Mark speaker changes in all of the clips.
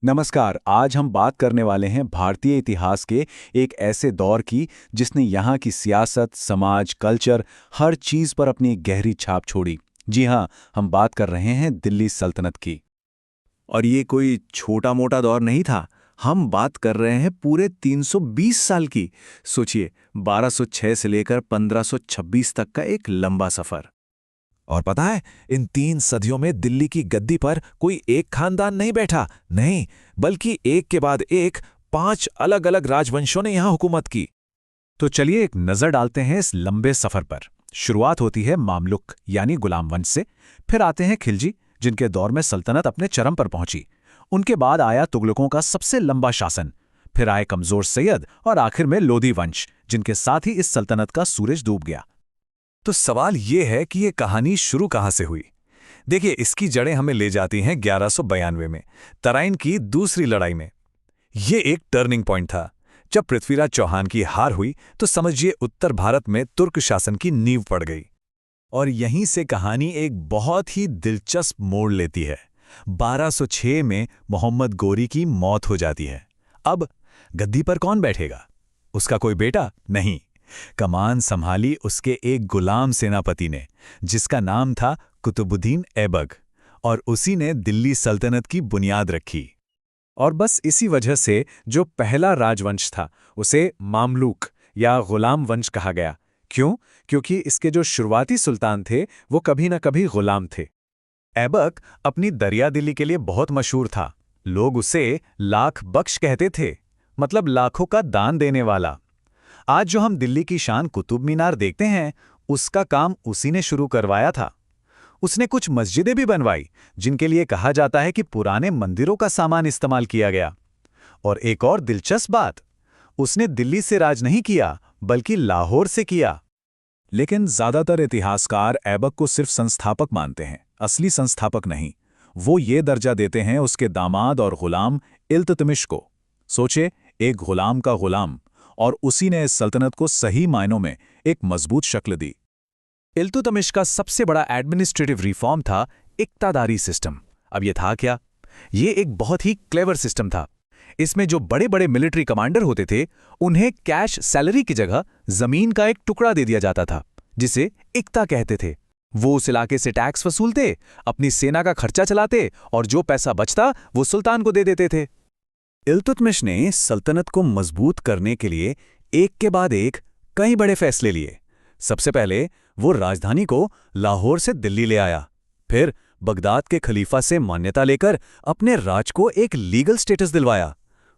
Speaker 1: नमस्कार। आज हम बात करने वाले हैं भारतीय इतिहास के एक ऐसे दौर की जिसने यहाँ की सियासत, समाज, कल्चर, हर चीज़ पर अपनी एक गहरी छाप छोड़ी। जी हाँ, हम बात कर रहे हैं दिल्ली सल्तनत की।
Speaker 2: और ये कोई छोटा मोटा दौर नहीं था। हम बात कर रहे हैं पूरे 320 साल की। सोचिए, 1206 से लेकर 1526 तक का एक लंबा सफर।
Speaker 3: और पता है, इन 3 सदियों में दिल्ली की गद्दी पर कोई एक खानदान नहीं बैठा, नहीं, बल्कि एक के बाद एक 5 अलग-अलग राजवंशों ने यहां हुकूमत की।
Speaker 1: तो चलिए एक नज़र डालते हैं इस लंबे सफ़र पर। शुरुआत होती है मामलुक यानी गुलाम वंश से, फिर आते हैं खिलजी, जिनके दौर में सल्तनत अपने चरम पर पहुंची। उनके बाद आया तुगलकों का सबसे लंबा शासन, फिर आए कमज़ोर सैयद और आखिर में लोधी वंश, जिनके साथ ही इस सल्तनत का सूरज डूब गया।
Speaker 3: तो सवाल ये है कि ये कहानी शुरू कहां से हुई। देखिए, इसकी जड़ें हमें ले जाती हैं 1192 में, तराइन की दूसरी लड़ाई में। ये एक टर्निंग पॉइंट था। जब पृथ्वीराज चौहान की हार हुई तो समझिए उत्तर भारत में तुर्क शासन की नींव पड़ गई। और यहीं से कहानी एक बहुत ही दिलचस्प मोड़ लेती है। 1206 में मोहम्मद गोरी की मौत हो जाती है। अब गद्दी पर कौन बैठेगा? उसका कोई बेटा नहीं। कमान संभाली उसके एक गुलाम सेनापति ने, जिसका नाम था कुतुबुद्दीन ऐबक, और उसी ने दिल्ली सल्तनत की बुनियाद रखी।
Speaker 1: और बस इसी वजह से जो पहला राजवंश था उसे मामलूक या गुलाम वंश कहा गया। क्यों? क्योंकि इसके जो शुरुआती सुल्तान थे वो कभी न कभी गुलाम थे।
Speaker 3: ऐबक अपनी दरिया दिली के लिए बहुत मशहूर था। लोग उसे लाख बख्श कहते थे, मतलब लाखों का दान देने वाला। आज जो हम दिल्ली की शान कुतुब मीनार देखते हैं, उसका काम उसी ने शुरू करवाया था। उसने कुछ मस्जिदें भी बनवाई, जिनके लिए कहा जाता है कि पुराने मंदिरों का सामान इस्तेमाल किया गया। और एक और दिलचस्प बात, उसने दिल्ली से राज नहीं किया, बल्कि लाहौर से किया।
Speaker 1: लेकिन ज्यादातर इतिहासकार ऐबक को सिर्फ संस्थापक मानते हैं, असली संस्थापक नहीं। वो ये दर्जा देते हैं उसके दामाद और गुलाम इल्तुतमिश को। सोचे, एक गुलाम का गुलाम, और उसी ने इस सल्तनत को सही मायनों में एक मजबूत शक्ल दी।
Speaker 3: इल्तुतमिश का सबसे बड़ा एडमिनिस्ट्रेटिव रिफॉर्म था इक्तादारी सिस्टम। अब ये था क्या? ये एक बहुत ही क्लेवर सिस्टम था। इसमें जो बड़े बड़े मिलिट्री कमांडर होते थे, उन्हें कैश सैलरी की जगह जमीन का एक टुकड़ा दे दिया जाता था, जिसे इक्ता कहते थे। वो उस इलाके से टैक्स वसूलते, अपनी सेना का खर्चा चलाते, और जो पैसा बचता वो सुल्तान को दे देते थे।
Speaker 2: इल्तुतमिश ने सल्तनत को मजबूत करने के लिए एक के बाद एक कई बड़े फैसले लिए। सबसे पहले वो राजधानी को लाहौर से दिल्ली ले आया। फिर बगदाद के खलीफा से मान्यता लेकर अपने राज को एक लीगल स्टेटस दिलवाया।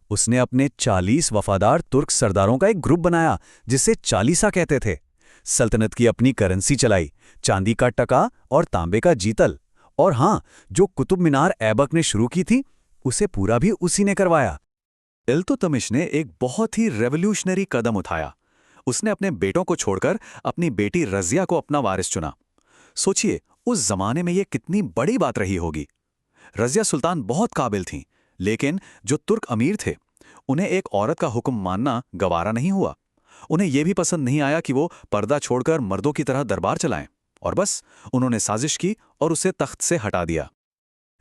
Speaker 2: उसने अपने 40 वफादार तुर्क सरदारों का एक ग्रुप बनाया, जिसे चालीसा कहते थे। सल्तनत की अपनी करेंसी चलाई, चांदी का टका और तांबे का जीतल। और हाँ, जो कुतुब मीनार ऐबक ने शुरू की थी, उसे पूरा भी उसी ने करवाया। इल्तुतमिश ने एक बहुत ही रेवोल्यूशनरी कदम उठाया। उसने अपने बेटों को छोड़कर अपनी बेटी रज़िया को अपना वारिस चुना। सोचिए, उस जमाने में यह कितनी बड़ी बात रही होगी। रज़िया सुल्तान बहुत काबिल थीं, लेकिन जो तुर्क अमीर थे, उन्हें एक औरत का हुक्म मानना गवारा नहीं हुआ। उन्हें यह भी पसंद नहीं आया कि वो पर्दा छोड़कर मर्दों की तरह दरबार चलाएं। और बस उन्होंने साजिश की और उसे तख्त से हटा दिया।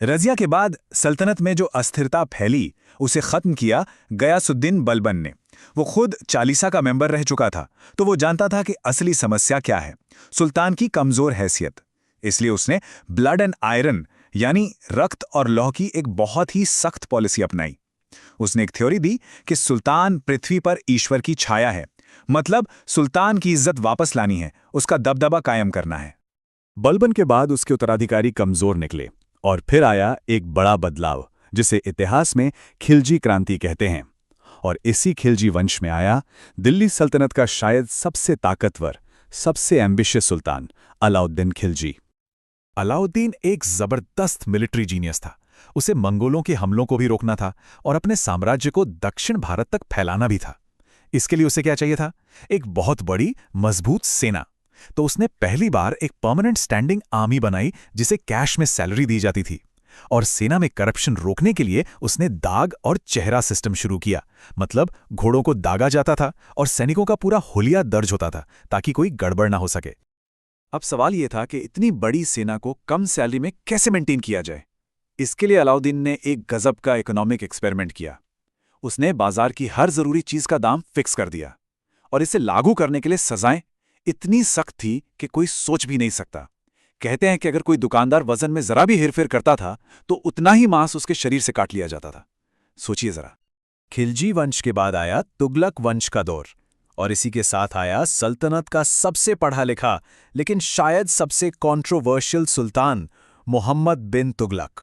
Speaker 1: रज़िया के बाद सल्तनत में जो अस्थिरता फैली, उसे खत्म किया गयासुद्दीन बलबन ने। वो खुद चालीसा का मेंबर रह चुका था, तो वो जानता था कि असली समस्या क्या है, सुल्तान की कमजोर हैसियत। इसलिए उसने ब्लड एंड आयरन यानी रक्त और लौह की एक बहुत ही सख्त पॉलिसी अपनाई। उसने एक थ्योरी दी कि सुल्तान पृथ्वी पर ईश्वर की छाया है, मतलब सुल्तान की इज्जत वापस लानी है, उसका दबदबा कायम करना है। बलबन के बाद उसके उत्तराधिकारी कमजोर निकले, और फिर आया एक बड़ा बदलाव, जिसे इतिहास में खिलजी क्रांति कहते हैं। और इसी खिलजी वंश में आया दिल्ली सल्तनत का शायद सबसे ताकतवर, सबसे एम्बिशियस सुल्तान अलाउद्दीन खिलजी।
Speaker 3: अलाउद्दीन एक जबरदस्त मिलिट्री जीनियस था। उसे मंगोलों के हमलों को भी रोकना था और अपने साम्राज्य को दक्षिण भारत तक फैलाना भी था। इसके लिए उसे क्या चाहिए था? एक बहुत बड़ी, मजबूत सेना। तो उसने पहली बार एक परमानेंट स्टैंडिंग आर्मी बनाई, जिसे कैश में सैलरी दी जाती थी। और सेना में करप्शन रोकने के लिए उसने दाग और चेहरा सिस्टम शुरू किया। मतलब घोड़ों को दागा जाता था और सैनिकों का पूरा हुलिया दर्ज होता था, ताकि कोई गड़बड़ ना हो सके।
Speaker 2: अब सवाल यह था कि इतनी बड़ी सेना को कम सैलरी में कैसे मेंटेन किया जाए।
Speaker 1: इसके लिए अलाउद्दीन ने एक गजब का इकोनॉमिक एक्सपेरिमेंट किया। उसने बाजार की हर जरूरी चीज का दाम फिक्स कर दिया, और इसे लागू करने के लिए सजाएं इतनी सख्त थी कि कोई सोच भी नहीं सकता। कहते हैं कि अगर कोई दुकानदार वजन में जरा भी हेरफेर करता था तो उतना ही मांस उसके शरीर से काट लिया जाता था। सोचिए जरा।
Speaker 3: खिलजी वंश के बाद आया तुगलक वंश का दौर, और इसी के साथ आया सल्तनत का सबसे पढ़ा लिखा लेकिन शायद सबसे कंट्रोवर्शियल सुल्तान, मोहम्मद बिन तुगलक।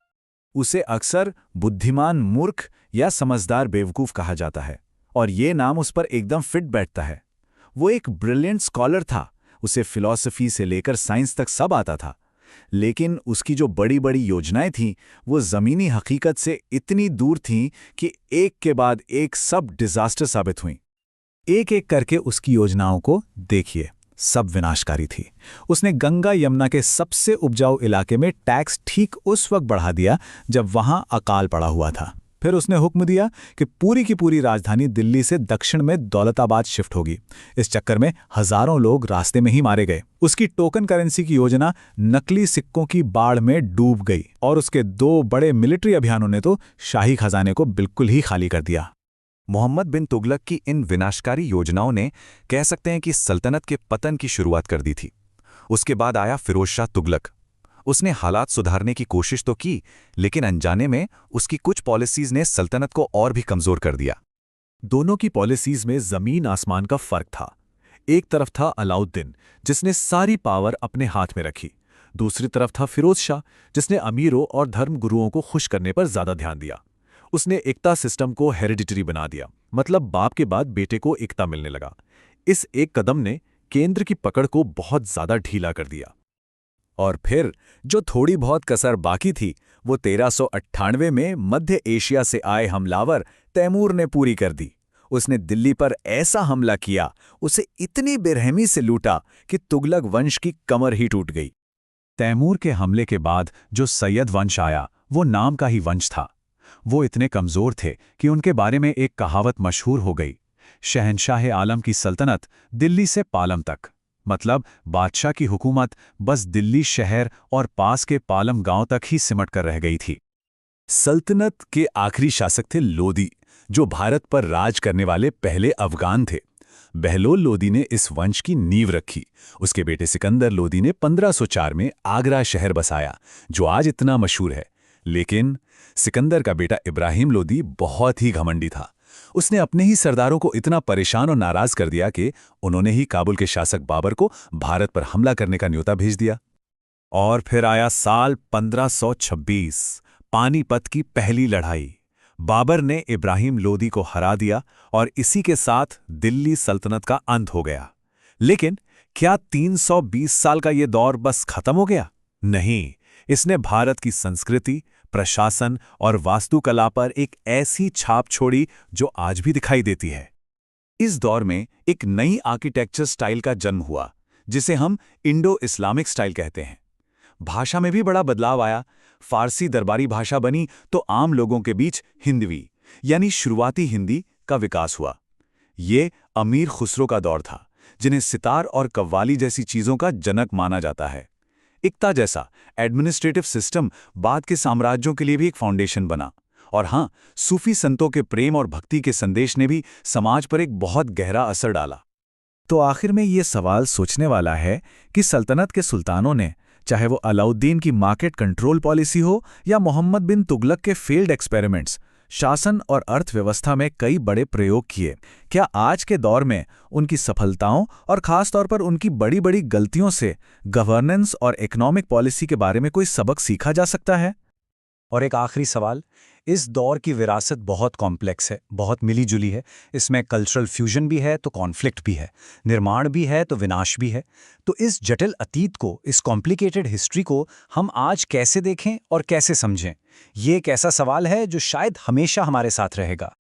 Speaker 3: उसे अक्सर बुद्धिमान मूर्ख या समझदार बेवकूफ कहा जाता है, और ये नाम उस पर एकदम फिट बैठता है। वो एक ब्रिलियंट स्कॉलर था, उसे फिलॉसफी से लेकर साइंस तक सब आता था, लेकिन उसकी जो बड़ी बड़ी योजनाएं थीं वो ज़मीनी हकीकत से इतनी दूर थीं कि एक के बाद एक सब डिजास्टर साबित हुईं। एक एक करके उसकी योजनाओं को देखिए, सब विनाशकारी थी। उसने गंगा यमुना के सबसे उपजाऊ इलाके में टैक्स ठीक उस वक्त बढ़ा दिया जब वहां अकाल पड़ा हुआ था। फिर उसने हुक्म दिया कि पूरी की पूरी राजधानी दिल्ली से दक्षिण में दौलताबाद शिफ्ट होगी। इस चक्कर में हजारों लोग रास्ते में ही मारे गए। उसकी टोकन करेंसी की योजना नकली सिक्कों की बाढ़ में डूब गई, और उसके 2 बड़े मिलिट्री अभियानों ने तो शाही खजाने को बिल्कुल ही खाली कर दिया।
Speaker 2: मोहम्मद बिन तुगलक की इन विनाशकारी योजनाओं ने कह सकते हैं कि सल्तनत के पतन की शुरुआत कर दी थी। उसके बाद आया फिरोज शाह तुगलक। उसने हालात सुधारने की कोशिश तो की, लेकिन अनजाने में उसकी कुछ पॉलिसीज ने सल्तनत को और भी कमजोर कर दिया।
Speaker 3: दोनों की पॉलिसीज में जमीन आसमान का फर्क था। एक तरफ था अलाउद्दीन, जिसने सारी पावर अपने हाथ में रखी। दूसरी तरफ था फिरोज शाह, जिसने अमीरों और धर्मगुरुओं को खुश करने पर ज्यादा ध्यान दिया। उसने एकता सिस्टम को हेरिडिटरी बना दिया, मतलब बाप के बाद बेटे को एकता मिलने लगा। इस एक कदम ने केंद्र की पकड़ को बहुत ज्यादा ढीला कर दिया। और फिर जो थोड़ी बहुत कसर बाकी थी वो 1398 में मध्य एशिया से आए हमलावर तैमूर ने पूरी कर दी। उसने दिल्ली पर ऐसा हमला किया, उसे इतनी बेरहमी से लूटा कि तुगलक वंश की कमर ही टूट गई।
Speaker 1: तैमूर के हमले के बाद जो सैयद वंश आया वो नाम का ही वंश था। वो इतने कमजोर थे कि उनके बारे में एक कहावत मशहूर हो गई, शहंशाह आलम की सल्तनत दिल्ली से पालम तक। मतलब बादशाह की हुकूमत बस दिल्ली शहर और पास के पालम गांव तक ही सिमट कर रह गई थी।
Speaker 3: सल्तनत के आखिरी शासक थे लोदी, जो भारत पर राज करने वाले पहले अफगान थे। बहलोल लोदी ने इस वंश की नींव रखी। उसके बेटे सिकंदर लोदी ने 1504 में आगरा शहर बसाया, जो आज इतना मशहूर है। लेकिन सिकंदर का बेटा इब्राहिम लोदी बहुत ही घमंडी था। उसने अपने ही सरदारों को इतना परेशान और नाराज कर दिया कि उन्होंने ही काबुल के शासक बाबर को भारत पर हमला करने का न्योता भेज दिया। और फिर आया साल 1526, पानीपत की पहली लड़ाई। बाबर ने इब्राहिम लोदी को हरा दिया और इसी के साथ दिल्ली सल्तनत का अंत हो गया। लेकिन क्या 320 साल का ये दौर बस खत्म हो गया? नहीं, इसने भारत की संस्कृति, प्रशासन और वास्तुकला पर एक ऐसी छाप छोड़ी जो आज भी दिखाई देती है। इस दौर में एक नई आर्किटेक्चर स्टाइल का जन्म हुआ, जिसे हम इंडो इस्लामिक स्टाइल कहते हैं। भाषा में भी बड़ा बदलाव आया। फारसी दरबारी भाषा बनी तो आम लोगों के बीच हिंदवी यानी शुरुआती हिंदी का विकास हुआ। ये अमीर खुसरो का दौर था, जिन्हें सितार और कव्वाली जैसी चीजों का जनक माना जाता है। इक्ता जैसा एडमिनिस्ट्रेटिव सिस्टम बाद के साम्राज्यों के लिए भी एक फाउंडेशन बना। और हाँ, सूफी संतों के प्रेम और भक्ति के संदेश ने भी समाज पर एक बहुत गहरा असर डाला।
Speaker 1: तो आखिर में ये सवाल सोचने वाला है कि सल्तनत के सुल्तानों ने, चाहे वो अलाउद्दीन की मार्केट कंट्रोल पॉलिसी हो या मोहम्मद बिन तुगलक के फेल्ड एक्सपेरिमेंट्स, शासन और अर्थव्यवस्था में कई बड़े प्रयोग किए, क्या आज के दौर में उनकी सफलताओं और खास तौर पर उनकी बड़ी बड़ी गलतियों से गवर्नेंस और इकोनॉमिक पॉलिसी के बारे में कोई सबक सीखा जा सकता है? और एक आखिरी सवाल, इस दौर की विरासत बहुत कॉम्प्लेक्स है, बहुत मिली-जुली है। इसमें कल्चरल फ्यूजन भी है तो कॉन्फ्लिक्ट भी है, निर्माण भी है तो विनाश भी है। तो इस जटिल अतीत को, इस कॉम्प्लिकेटेड हिस्ट्री को हम आज कैसे देखें और कैसे समझें? ये एक ऐसा सवाल है जो शायद हमेशा हमारे साथ रहेगा।